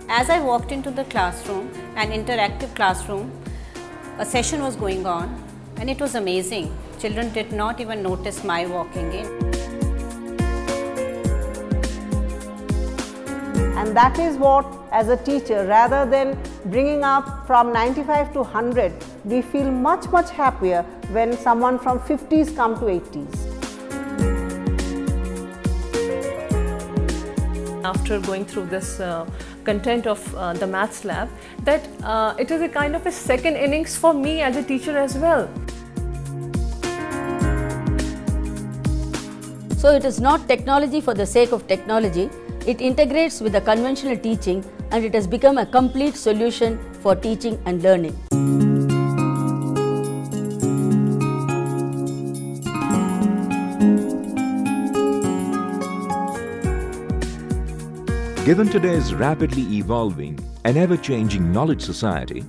As I walked into the classroom, an interactive classroom, a session was going on and it was amazing. Children did not even notice my walking in. And that is what, as a teacher, rather than bringing up from 95 to 100, we feel much happier when someone from 50s come to 80s. After going through this content of the maths lab, that it is a kind of a second innings for me as a teacher as well. So it is not technology for the sake of technology. It integrates with the conventional teaching and it has become a complete solution for teaching and learning. Given today's rapidly evolving and ever-changing knowledge society,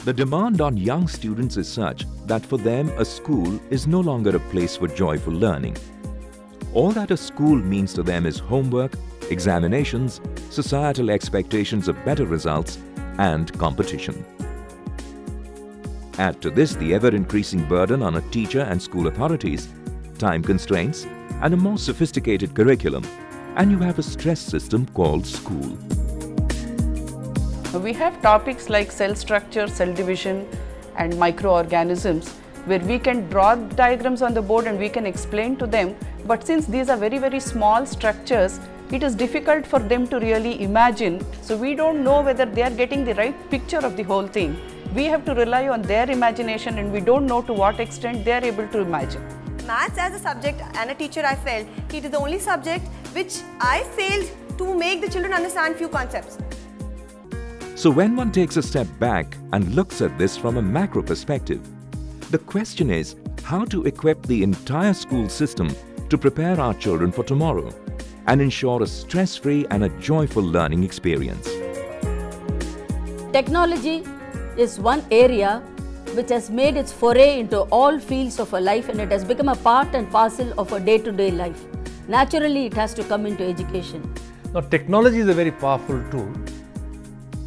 the demand on young students is such that for them a school is no longer a place for joyful learning. All that a school means to them is homework, examinations, societal expectations of better results, and competition. Add to this the ever-increasing burden on a teacher and school authorities, time constraints, and a more sophisticated curriculum, and you have a stress system called school. We have topics like cell structure, cell division, and microorganisms, where we can draw diagrams on the board and we can explain to them. But since these are very small structures, it is difficult for them to really imagine. So we don't know whether they are getting the right picture of the whole thing. We have to rely on their imagination, and we don't know to what extent they are able to imagine. Maths as a subject and a teacher, I felt it is the only subject which I failed to make the children understand few concepts. So when one takes a step back and looks at this from a macro perspective, the question is how to equip the entire school system to prepare our children for tomorrow and ensure a stress-free and a joyful learning experience. Technology is one area which has made its foray into all fields of our life, and it has become a part and parcel of our day-to-day life. Naturally, it has to come into education. Now, technology is a very powerful tool,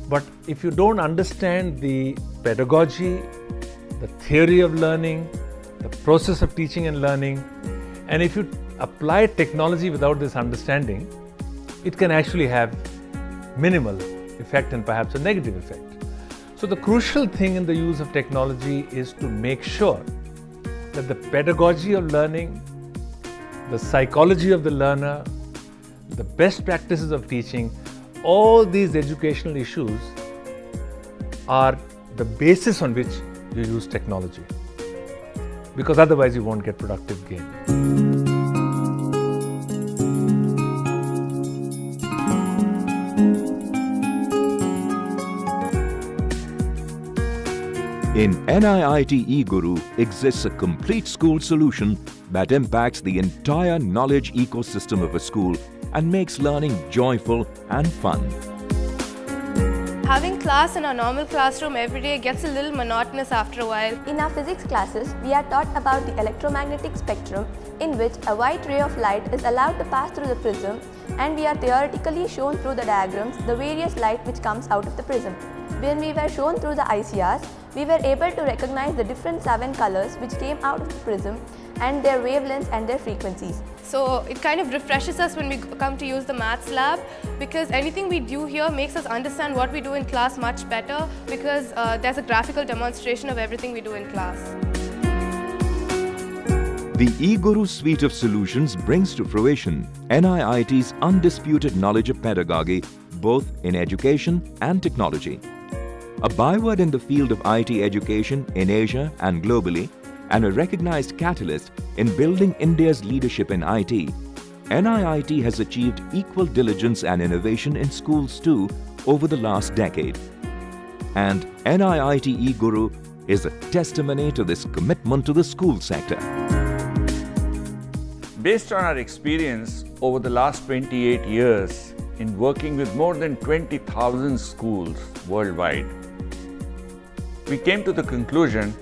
but if you don't understand the pedagogy, the theory of learning, the process of teaching and learning, and if you apply technology without this understanding, it can actually have minimal effect and perhaps a negative effect. So the crucial thing in the use of technology is to make sure that the pedagogy of learning, the psychology of the learner, the best practices of teaching, all these educational issues are the basis on which you use technology, because otherwise you won't get productive gain. In NIIT eGuru exists a complete school solution that impacts the entire knowledge ecosystem of a school and makes learning joyful and fun. Having class in our normal classroom every day gets a little monotonous after a while. In our physics classes, we are taught about the electromagnetic spectrum, in which a white ray of light is allowed to pass through the prism, and we are theoretically shown through the diagrams the various light which comes out of the prism. When we were shown through the ICRs, we were able to recognize the different 7 colors which came out of the prism and their wavelengths and their frequencies. So it kind of refreshes us when we come to use the maths lab, because anything we do here makes us understand what we do in class much better, because there's a graphical demonstration of everything we do in class. The eGuru suite of solutions brings to fruition NIIT's undisputed knowledge of pedagogy, both in education and technology. A byword in the field of IT education in Asia and globally, and a recognized catalyst in building India's leadership in IT, NIIT has achieved equal diligence and innovation in schools too over the last decade. And NIIT eGuru is a testimony to this commitment to the school sector. Based on our experience over the last 28 years in working with more than 20,000 schools worldwide, we came to the conclusion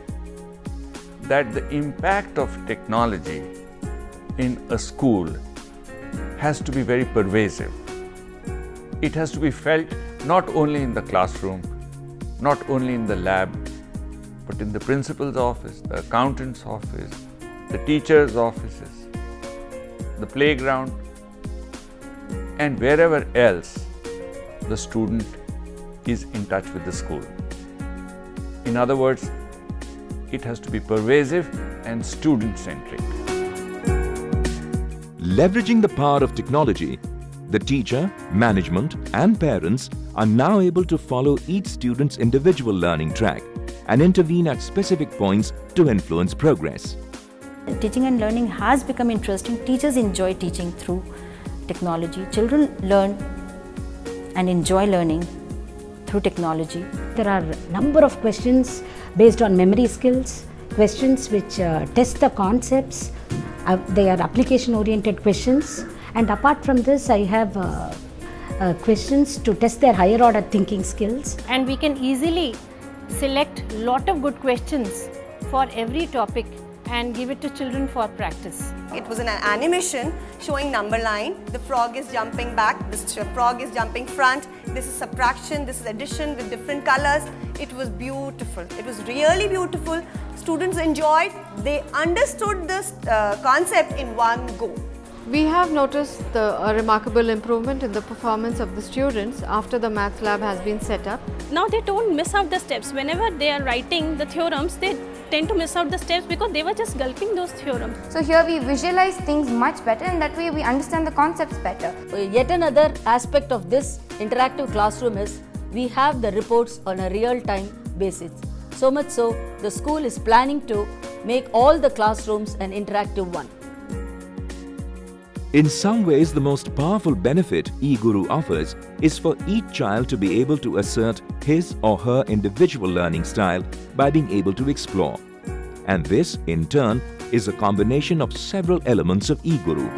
that the impact of technology in a school has to be very pervasive. it has to be felt not only in the classroom, not only in the lab, but in the principal's office, the accountant's office, the teacher's offices, the playground, and wherever else the student is in touch with the school. In other words, it has to be pervasive and student-centric. Leveraging the power of technology, the teacher, management and parents are now able to follow each student's individual learning track and intervene at specific points to influence progress. Teaching and learning has become interesting. Teachers enjoy teaching through technology. Children learn and enjoy learning through technology. There are a number of questions based on memory skills, questions which test the concepts. They are application-oriented questions. And apart from this, I have questions to test their higher order thinking skills. And we can easily select a lot of good questions for every topic and give it to children for practice. It was an animation showing number line. The frog is jumping back, this frog is jumping front. This is subtraction, this is addition with different colors. It was beautiful. It was really beautiful. Students enjoyed. They understood this concept in one go. We have noticed a remarkable improvement in the performance of the students after the maths lab has been set up. Now they don't miss out the steps. Whenever they are writing the theorems, they tend to miss out the steps because they were just gulping those theorems. So here we visualize things much better, and that way we understand the concepts better. Yet another aspect of this interactive classroom is we have the reports on a real-time basis. So much so, the school is planning to make all the classrooms an interactive one. In some ways, the most powerful benefit eGuru offers is for each child to be able to assert his or her individual learning style by being able to explore. And this, in turn, is a combination of several elements of eGuru.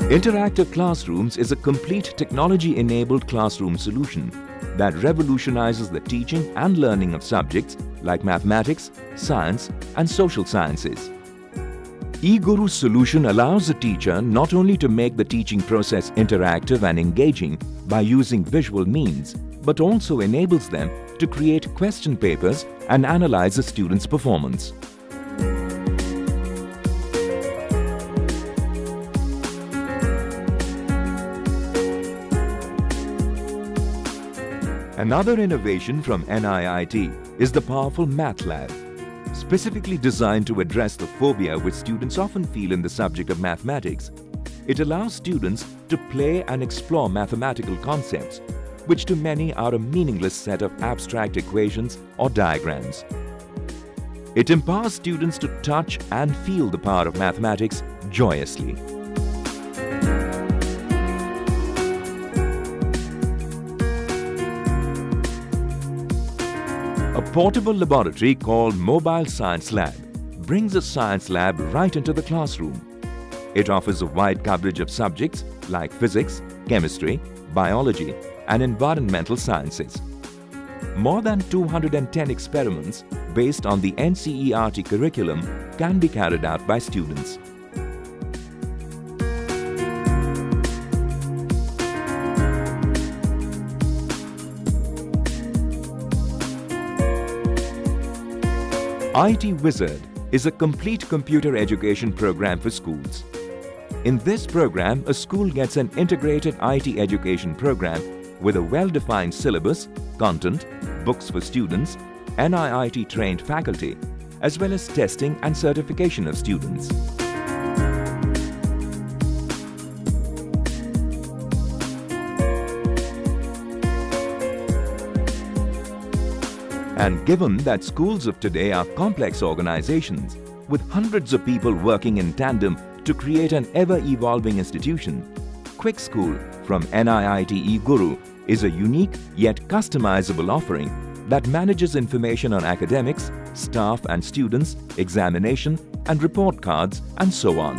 Interactive Classrooms is a complete technology-enabled classroom solution that revolutionizes the teaching and learning of subjects like mathematics, science, and social sciences. eGuru's solution allows the teacher not only to make the teaching process interactive and engaging by using visual means, but also enables them to create question papers and analyze the students' performance. Another innovation from NIIT is the powerful Math Lab. Specifically designed to address the phobia which students often feel in the subject of mathematics, it allows students to play and explore mathematical concepts, which to many are a meaningless set of abstract equations or diagrams. It empowers students to touch and feel the power of mathematics joyously. A portable laboratory called Mobile Science Lab brings a science lab right into the classroom. It offers a wide coverage of subjects like physics, chemistry, biology, and environmental sciences. More than 210 experiments based on the NCERT curriculum can be carried out by students. IT Wizard is a complete computer education program for schools. In this program, a school gets an integrated IT education program with a well-defined syllabus, content, books for students, NIIT-trained faculty, as well as testing and certification of students. And given that schools of today are complex organizations, with hundreds of people working in tandem to create an ever-evolving institution, Quick School from NIIT eGuru is a unique yet customizable offering that manages information on academics, staff and students, examination and report cards, and so on.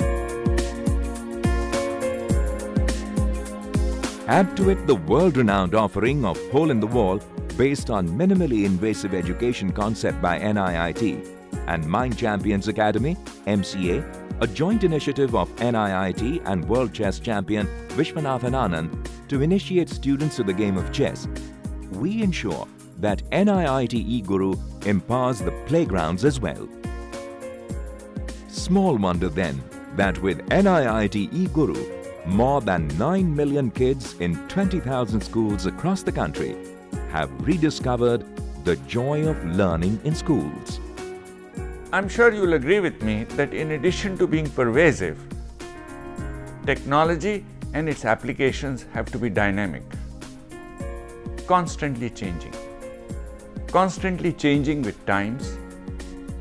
Add to it the world-renowned offering of Hole in the Wall based on minimally invasive education concept by NIIT, and Mind Champions Academy, MCA, a joint initiative of NIIT and World Chess Champion Vishwanathan Anand to initiate students to the game of chess, we ensure that NIIT eGuru empowers the playgrounds as well. Small wonder then that with NIIT eGuru, more than 9 million kids in 20,000 schools across the country have rediscovered the joy of learning in schools. I'm sure you'll agree with me that in addition to being pervasive, technology and its applications have to be dynamic, constantly changing with times,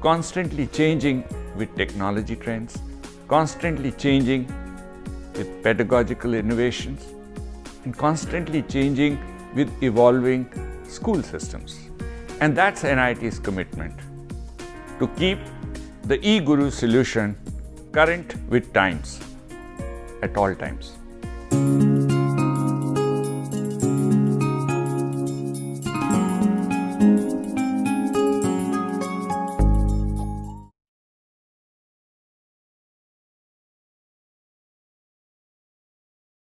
constantly changing with technology trends, constantly changing with pedagogical innovations, and constantly changing with evolving school systems. And that's NIIT's commitment, to keep the eGuru solution current with times at all times.